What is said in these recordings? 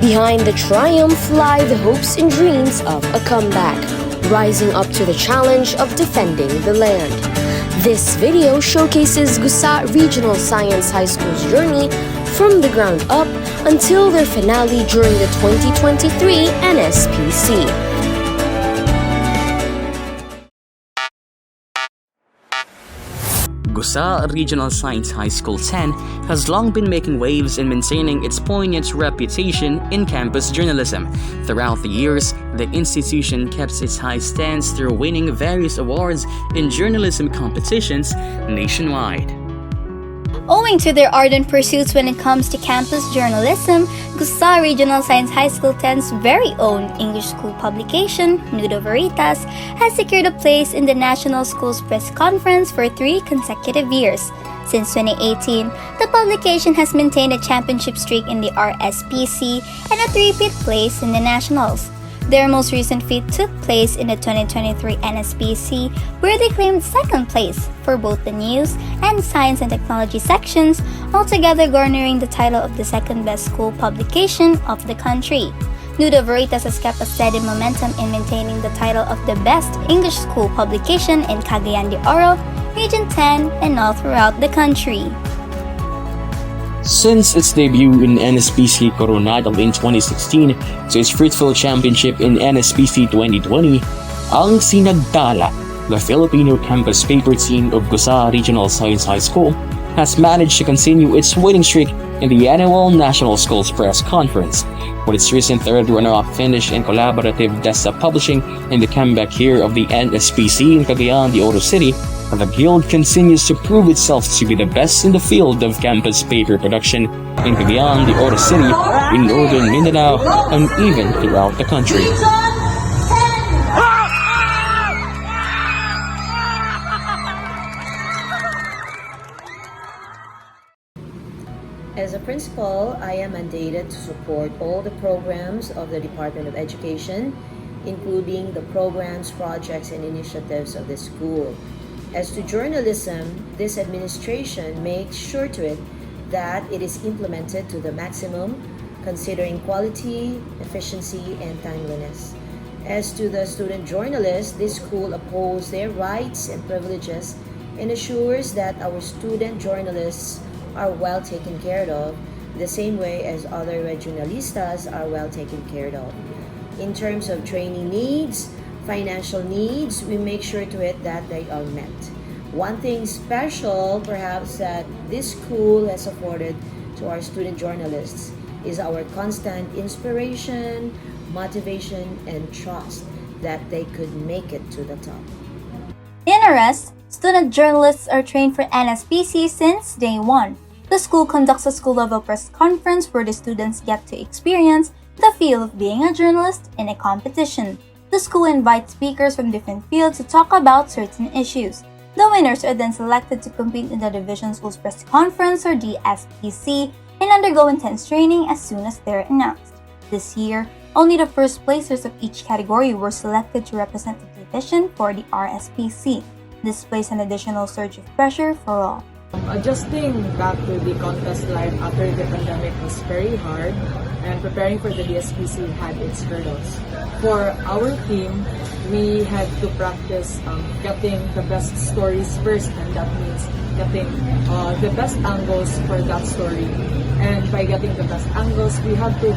Behind the triumph lie the hopes and dreams of a comeback, rising up to the challenge of defending the land. This video showcases Gusa Regional Science High School's journey from the ground up until their finale during the 2023 NSPC. Gusa Regional Science High School 10 has long been making waves in maintaining its poignant reputation in campus journalism. Throughout the years, the institution kept its high stance through winning various awards in journalism competitions nationwide. Owing to their ardent pursuits when it comes to campus journalism, Gusa Regional Science High School 10's very own English school publication, Nudo Veritas, has secured a place in the National Schools Press Conference for 3 consecutive years. Since 2018, the publication has maintained a championship streak in the RSPC and a 3-peat place in the Nationals. Their most recent feat took place in the 2023 NSPC, where they claimed 2nd place for both the news and science and technology sections, altogether garnering the title of the 2nd-best school publication of the country. Nudo Veritas has kept a steady momentum in maintaining the title of the best English school publication in Cagayan de Oro, Region 10, and all throughout the country. Since its debut in NSPC Coronadal in 2016 to its fruitful championship in NSPC 2020, ang Sinagdala, the Filipino campus paper team of Gusa Regional Science High School, has managed to continue its winning streak in the annual National Schools Press Conference. With its recent 3rd runner-up finish in collaborative Desta Publishing in the comeback year of the NSPC in Cagayan de Oro City, the Guild continues to prove itself to be the best in the field of campus paper production in Cagayan de Oro City, in northern Mindanao, and even throughout the country. As a principal, I am mandated to support all the programs of the Department of Education, including the programs, projects, and initiatives of the school. As to journalism, this administration makes sure to it that it is implemented to the maximum, considering quality, efficiency, and timeliness. As to the student journalists, this school upholds their rights and privileges and assures that our student journalists are well taken care of, the same way as other regionalistas are well taken care of. In terms of training needs, financial needs, we make sure to it that they are met. One thing special, perhaps, that this school has afforded to our student journalists is our constant inspiration, motivation, and trust that they could make it to the top. In a rest, student journalists are trained for NSPC since day 1. The school conducts a school-level press conference where the students get to experience the feel of being a journalist in a competition. The school invites speakers from different fields to talk about certain issues. The winners are then selected to compete in the Division Schools Press Conference or DSPC and undergo intense training as soon as they're announced. This year, only the first placers of each category were selected to represent the division for the RSPC. This placed an additional surge of pressure for all. Adjusting back to the contest life after the pandemic was very hard, and preparing for the DSPC had its hurdles. For our team, we had to practice getting the best stories first, and that means getting the best angles for that story. And by getting the best angles, we had to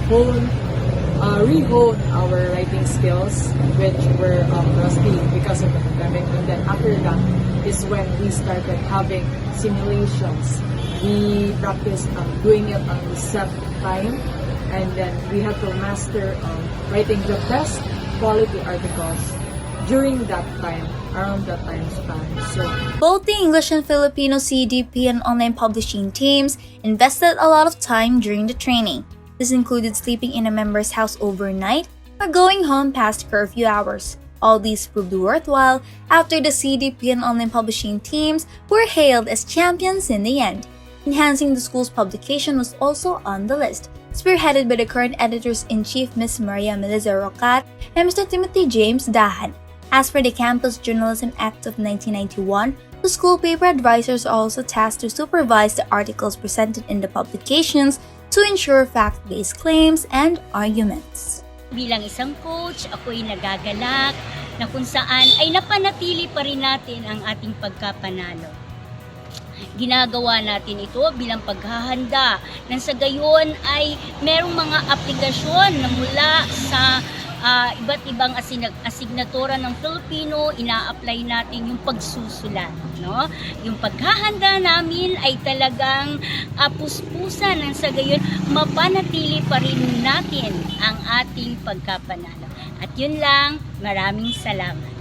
re-hone our writing skills, which were rusty because of the pandemic. And then after that is when we started having simulations. We practiced doing it on the set time, and then we had to master writing the best quality articles during that time, around that time span. So both the English and Filipino CDP and online publishing teams invested a lot of time during the training. This included sleeping in a member's house overnight or going home past curfew hours. All these proved worthwhile after the CDP and online publishing teams were hailed as champions in the end. Enhancing the school's publication was also on the list, spearheaded by the current editors-in-chief Ms. Maria Melissa Rocat and Mr. Timothy James Dahan. As per the Campus Journalism Act of 1991, the school paper advisors are also tasked to supervise the articles presented in the publications to ensure fact-based claims and arguments. Bilang isang coach, ako'y nagagalak na kung saan ay napanatili pa rin natin ang ating pagkapanalo. Ginagawa natin ito bilang paghahanda nang sa gayon ay merong mga aplikasyon na mula sa iba't ibang asignatura ng Filipino, ina-apply natin yung pagsusulat. No? Yung paghahanda namin ay talagang puspusan nang sa gayon mapanatili pa rin natin ang ating pagkapanalo. At yun lang, maraming salamat.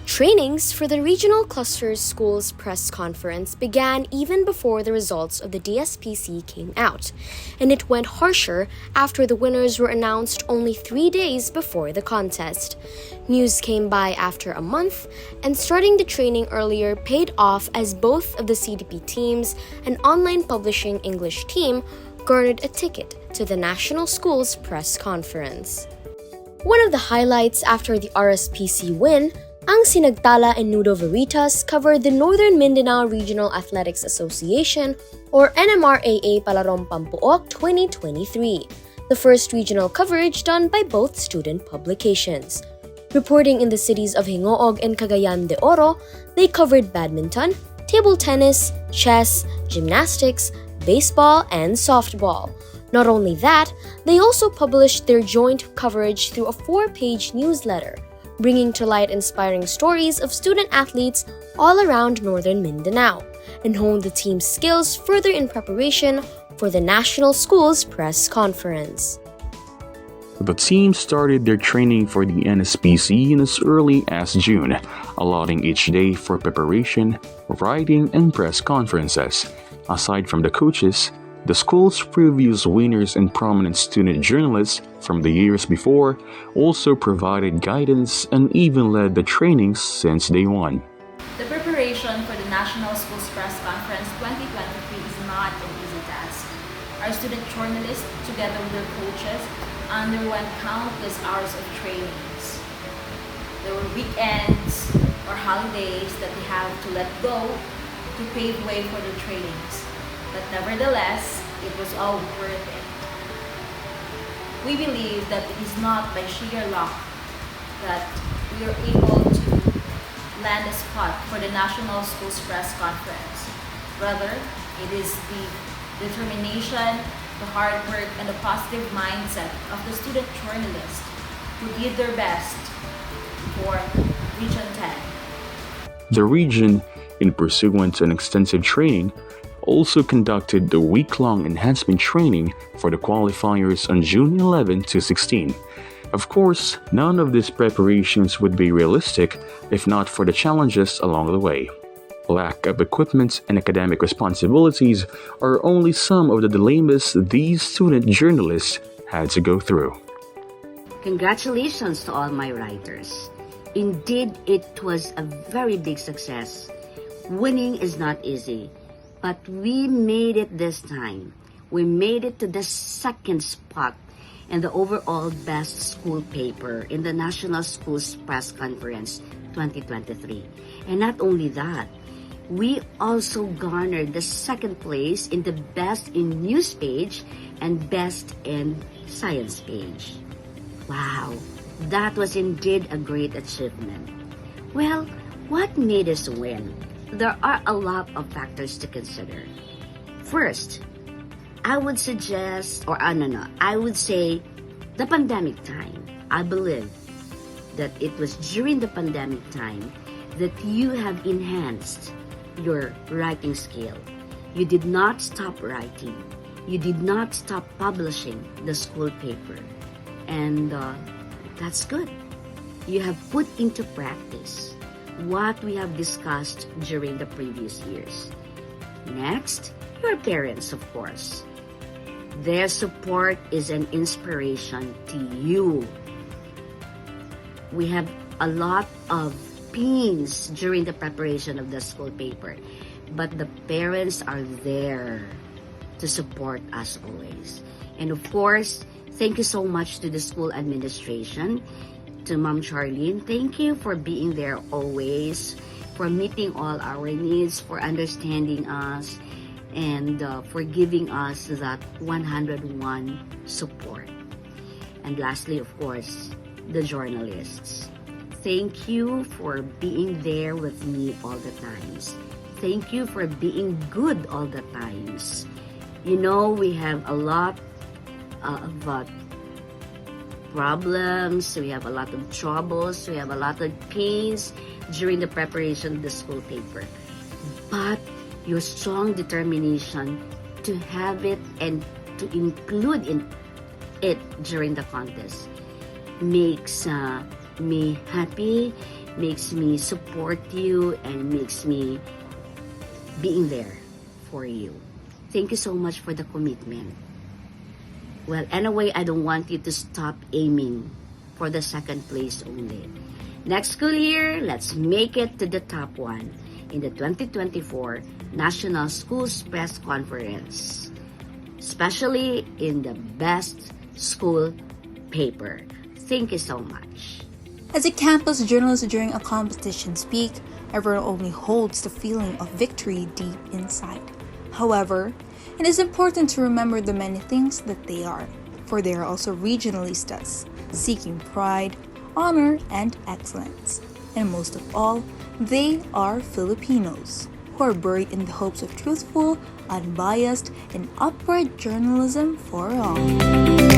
Trainings for the Regional Cluster Schools press conference began even before the results of the DSPC came out, and it went harsher after the winners were announced only 3 days before the contest. News came by after a month, and starting the training earlier paid off as both of the CDP teams and online publishing English team garnered a ticket to the National Schools press conference. One of the highlights after the RSPC win, ang Sinagtala and Nudo Veritas covered the Northern Mindanao Regional Athletics Association or NMRAA Palarong Pampuok 2023, the first regional coverage done by both student publications. Reporting in the cities of Hingoog and Cagayan de Oro, they covered badminton, table tennis, chess, gymnastics, baseball, and softball. Not only that, they also published their joint coverage through a 4-page newsletter, bringing to light inspiring stories of student athletes all around Northern Mindanao, and honed the team's skills further in preparation for the National Schools press conference. The team started their training for the NSPC in as early as June, allotting each day for preparation, writing, and press conferences. Aside from the coaches, the school's previous winners and prominent student journalists from the years before also provided guidance and even led the trainings since day one. The preparation for the National Schools Press Conference 2023 is not an easy task. Our student journalists, together with their coaches, underwent countless hours of trainings. There were weekends or holidays that they have to let go to pave way for the trainings. But nevertheless, it was all worth it. We believe that it is not by sheer luck that we are able to land a spot for the National Schools Press Conference. Rather, it is the determination, the hard work, and the positive mindset of the student journalists who did their best for Region 10. The region, in pursuant to an extensive training, also conducted the week-long enhancement training for the qualifiers on June 11 to 16. Of course, none of these preparations would be realistic if not for the challenges along the way. Lack of equipment and academic responsibilities are only some of the dilemmas these student journalists had to go through. Congratulations to all my writers. Indeed, it was a very big success. Winning is not easy. But we made it this time. We made it to the second spot in the overall best school paper in the National Schools Press Conference 2023. And not only that, we also garnered the second place in the Best in News page and Best in Science page. Wow, that was indeed a great achievement. Well, what made us win? There are a lot of factors to consider. First, I would say the pandemic time. I believe that it was during the pandemic time that you have enhanced your writing skill. You did not stop writing. You did not stop publishing the school paper. And that's good. You have put into practice what we have discussed during the previous years. Next, your parents, of course. Their support is an inspiration to you. We have a lot of pains during the preparation of the school paper, but the parents are there to support us always. And of course, thank you so much to the school administration. To Ma'am Charlene, thank you for being there always, for meeting all our needs, for understanding us, and for giving us that 101 support. And lastly, of course, the journalists. Thank you for being there with me all the times. Thank you for being good all the times. You know, we have a lot of problems, we have a lot of troubles, we have a lot of pains during the preparation of the school paper. But your strong determination to have it and to include in it during the contest makes me happy, makes me support you, and makes me being there for you. Thank you so much for the commitment. Well, anyway, I don't want you to stop aiming for the second place only. Next school year, let's make it to the top one in the 2024 National Schools Press Conference, especially in the best school paper. Thank you so much. As a campus journalist during a competition speak, everyone only holds the feeling of victory deep inside. However, it is important to remember the many things that they are, for they are also regionalistas, seeking pride, honor, and excellence. And most of all, they are Filipinos, who are buried in the hopes of truthful, unbiased, and upward journalism for all.